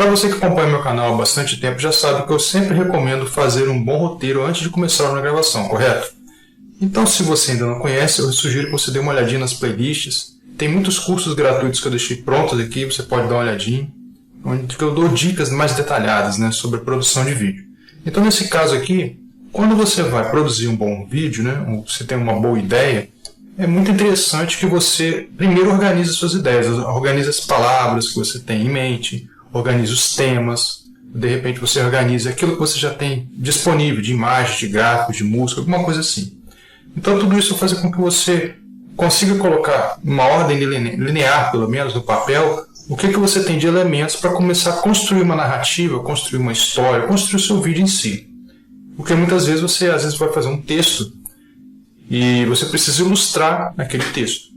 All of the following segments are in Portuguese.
Para você que acompanha meu canal há bastante tempo, já sabe que eu sempre recomendo fazer um bom roteiro antes de começar uma gravação, correto? Então, se você ainda não conhece, eu sugiro que você dê uma olhadinha nas playlists. Tem muitos cursos gratuitos que eu deixei prontos aqui, você pode dar uma olhadinha, onde eu dou dicas mais detalhadas, né, sobre a produção de vídeo. Então, nesse caso aqui, quando você vai produzir um bom vídeo, né, ou você tem uma boa ideia, é muito interessante que você primeiro organize suas ideias, organize as palavras que você tem em mente, organize os temas, de repente você organiza aquilo que você já tem disponível, de imagens, de gráficos, de música, alguma coisa assim. Então tudo isso vai fazer com que você consiga colocar uma ordem linear, pelo menos, no papel, o que você tem de elementos para começar a construir uma narrativa, construir uma história, construir o seu vídeo em si. Porque muitas vezes você vai fazer um texto e você precisa ilustrar aquele texto.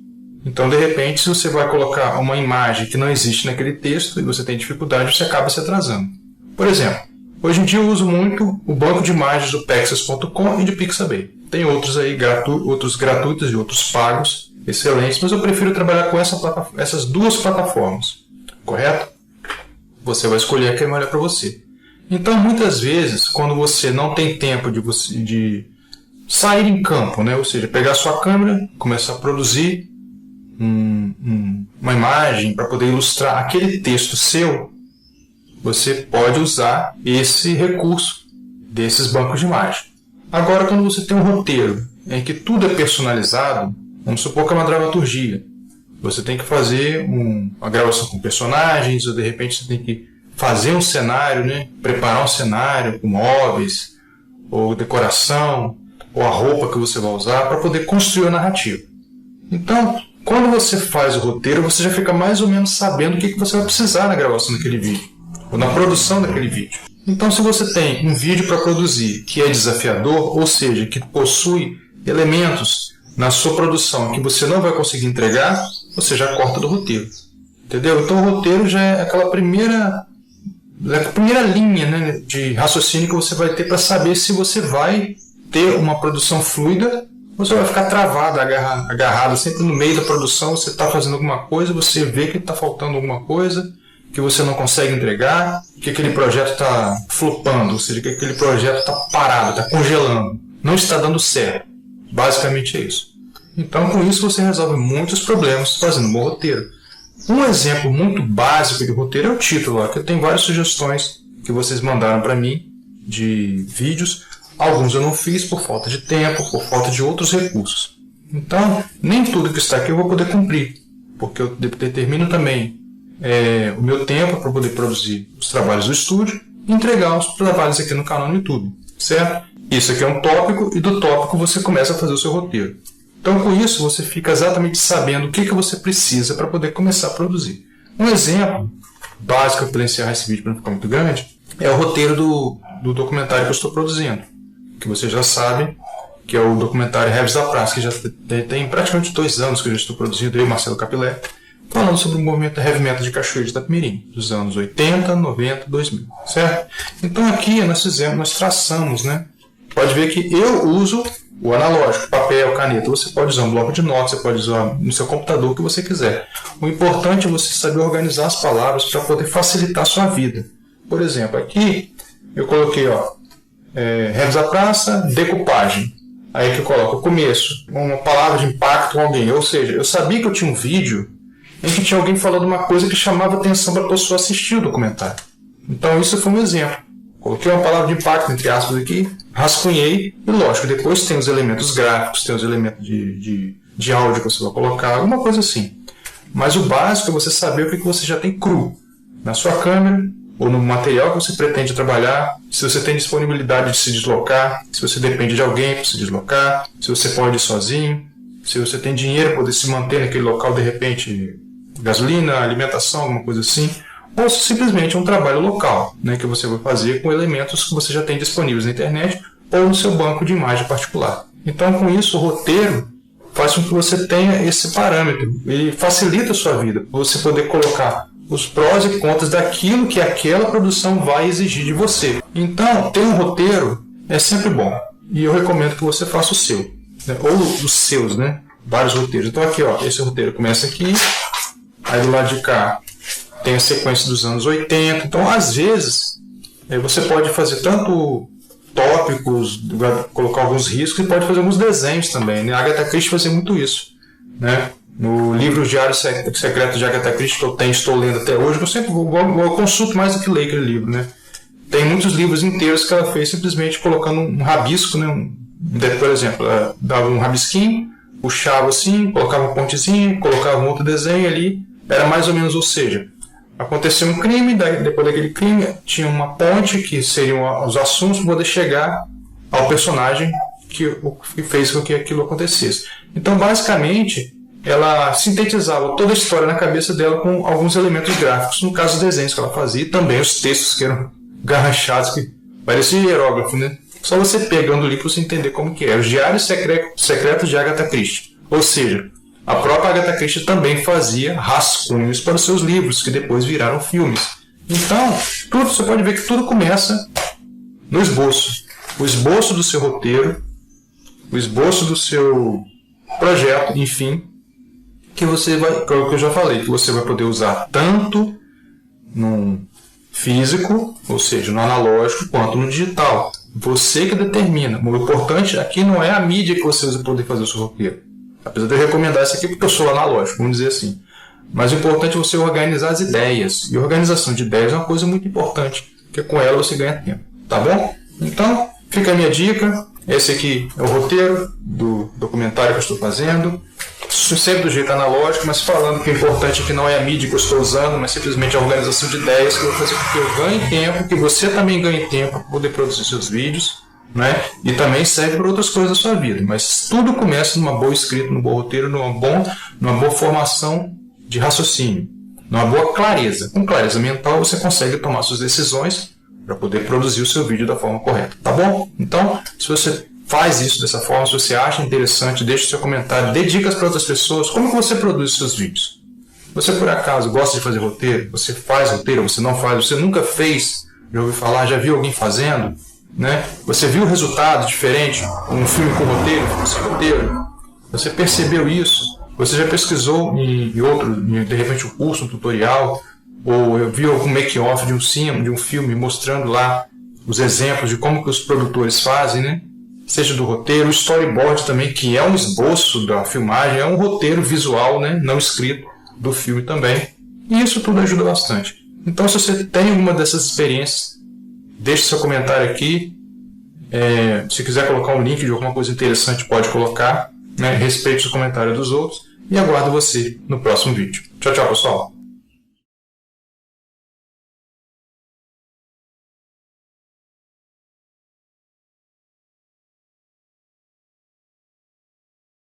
Então, de repente, se você vai colocar uma imagem que não existe naquele texto e você tem dificuldade, você acaba se atrasando. Por exemplo, hoje em dia eu uso muito o banco de imagens do Pexels.com e de Pixabay. Tem outros aí, outros gratuitos e outros pagos, excelentes, mas eu prefiro trabalhar com essas duas plataformas, correto? Você vai escolher a que é melhor para você. Então, muitas vezes, quando você não tem tempo de sair em campo, né? Ou seja, pegar a sua câmera, começar a produzir uma imagem para poder ilustrar aquele texto seu, você pode usar esse recurso desses bancos de imagem. Agora, quando você tem um roteiro em que tudo é personalizado, vamos supor que é uma dramaturgia, você tem que fazer uma gravação com personagens, ou de repente você tem que fazer um cenário, né? Preparar um cenário com móveis, ou decoração, ou a roupa que você vai usar para poder construir a narrativa. Então, quando você faz o roteiro, você já fica mais ou menos sabendo o que você vai precisar na gravação daquele vídeo, ou na produção daquele vídeo. Então, se você tem um vídeo para produzir que é desafiador, ou seja, que possui elementos na sua produção que você não vai conseguir entregar, você já corta do roteiro. Entendeu? Então, o roteiro já é aquela primeira linha, né, de raciocínio que você vai ter para saber se você vai ter uma produção fluida, você vai ficar travado, agarrado sempre no meio da produção. Você está fazendo alguma coisa, você vê que está faltando alguma coisa, que você não consegue entregar, que aquele projeto está flopando, ou seja, que aquele projeto está parado, está congelando, não está dando certo. Basicamente é isso. Então, com isso, você resolve muitos problemas fazendo um bom roteiro. Um exemplo muito básico de roteiro é o título, ó, que eu tenho várias sugestões que vocês mandaram para mim de vídeos. Alguns eu não fiz por falta de tempo, por falta de outros recursos. Então, nem tudo que está aqui eu vou poder cumprir, porque eu determino também o meu tempo para poder produzir os trabalhos do estúdio e entregar os trabalhos aqui no canal no YouTube, certo? Isso aqui é um tópico e do tópico você começa a fazer o seu roteiro. Então, com isso, você fica exatamente sabendo o que você precisa para poder começar a produzir. Um exemplo básico para encerrar esse vídeo para não ficar muito grande é o roteiro do documentário que eu estou produzindo, que você já sabe, que é o documentário Heavies da Praça, que já tem praticamente 2 anos que eu já estou produzindo, eu e Marcelo Capilé, falando sobre o movimento heavy metal de Cachoeira de Itapemirim, dos anos 80, 90, 2000, certo? Então aqui nós traçamos, né? Pode ver que eu uso o analógico, papel, caneta. Você pode usar um bloco de notas, você pode usar no seu computador o que você quiser. O importante é você saber organizar as palavras para poder facilitar a sua vida. Por exemplo, aqui eu coloquei, Heavies da Praça, decupagem. Aí que eu coloco o começo, uma palavra de impacto com alguém. Ou seja, eu sabia que eu tinha um vídeo em que tinha alguém falando uma coisa que chamava atenção para a pessoa assistir o documentário. Então isso foi um exemplo. Coloquei uma palavra de impacto, entre aspas, aqui, rascunhei, e lógico, depois tem os elementos gráficos, tem os elementos de áudio que você vai colocar, alguma coisa assim. Mas o básico é você saber o que você já tem cru na sua câmera, ou no material que você pretende trabalhar, se você tem disponibilidade de se deslocar, se você depende de alguém para se deslocar, se você pode ir sozinho, se você tem dinheiro para poder se manter naquele local, de repente, gasolina, alimentação, alguma coisa assim, ou simplesmente um trabalho local, né, que você vai fazer com elementos que você já tem disponíveis na internet ou no seu banco de imagem particular. Então, com isso, o roteiro faz com que você tenha esse parâmetro. Ele facilita a sua vida, você poder colocar os prós e contras daquilo que aquela produção vai exigir de você. Então, ter um roteiro é sempre bom. E eu recomendo que você faça o seu, né, ou os seus, né? Vários roteiros. Então, aqui, esse roteiro começa aqui, aí do lado de cá tem a sequência dos anos 80. Então, às vezes, você pode fazer tanto tópicos, colocar alguns riscos, e pode fazer alguns desenhos também, né? A Agatha Christie fazia muito isso, né? No livro Diário Secreto de Agatha Christie, que eu estou lendo até hoje, eu sempre eu consulto mais do que leio aquele livro, né? Tem muitos livros inteiros que ela fez simplesmente colocando um rabisco, né? Por exemplo, ela dava um rabisquinho, puxava assim, colocava uma pontezinha, colocava um outro desenho ali, era mais ou menos, ou seja, aconteceu um crime, depois daquele crime tinha uma ponte que seriam os assuntos para poder chegar ao personagem que fez com que aquilo acontecesse. Então, basicamente, ela sintetizava toda a história na cabeça dela com alguns elementos gráficos, no caso, os desenhos que ela fazia, e também os textos que eram garranchados, que parecia hierógrafo, né? Só você pegando o livro para você entender como que é. Os Diários Secretos de Agatha Christie. Ou seja, a própria Agatha Christie também fazia rascunhos para os seus livros, que depois viraram filmes. Então, você pode ver que tudo começa no esboço. O esboço do seu roteiro, o esboço do seu projeto, enfim, que você vai, que eu já falei, que você vai poder usar tanto no físico, ou seja, no analógico, quanto no digital. Você que determina. O importante aqui não é a mídia que você usa para poder fazer o seu roteiro. Apesar de eu recomendar isso aqui porque eu sou analógico, vamos dizer assim. Mas o importante é você organizar as ideias. E a organização de ideias é uma coisa muito importante, porque com ela você ganha tempo. Tá bom? Então, fica a minha dica. Esse aqui é o roteiro do documentário que eu estou fazendo. Sempre do jeito analógico, mas falando que o importante aqui não é a mídia que eu estou usando, mas simplesmente a organização de ideias que eu vou fazer com que eu ganhe tempo, que você também ganhe tempo para poder produzir seus vídeos, né? E também serve para outras coisas da sua vida. Mas tudo começa numa boa escrita, num bom roteiro, numa boa formação de raciocínio, numa boa clareza. Com clareza mental você consegue tomar suas decisões para poder produzir o seu vídeo da forma correta, tá bom? Então, se você faz isso dessa forma, se você acha interessante, deixe seu comentário, dê dicas para outras pessoas, como que você produz seus vídeos. Você por acaso gosta de fazer roteiro? Você faz roteiro? Você não faz? Você nunca fez? Já ouviu falar? Já viu alguém fazendo? Né? Você viu o resultado diferente? Um filme com roteiro, um filme sem roteiro? Você percebeu isso? Você já pesquisou em outro, de repente um curso, um tutorial? Ou viu algum make-off de um filme mostrando lá os exemplos de como que os produtores fazem, né? Seja do roteiro, o storyboard também, que é um esboço da filmagem, é um roteiro visual, né, não escrito, do filme também. E isso tudo ajuda bastante. Então, se você tem alguma dessas experiências, deixe seu comentário aqui. Se quiser colocar um link de alguma coisa interessante, pode colocar. Né? Respeite o comentário dos outros. E aguardo você no próximo vídeo. Tchau, tchau, pessoal.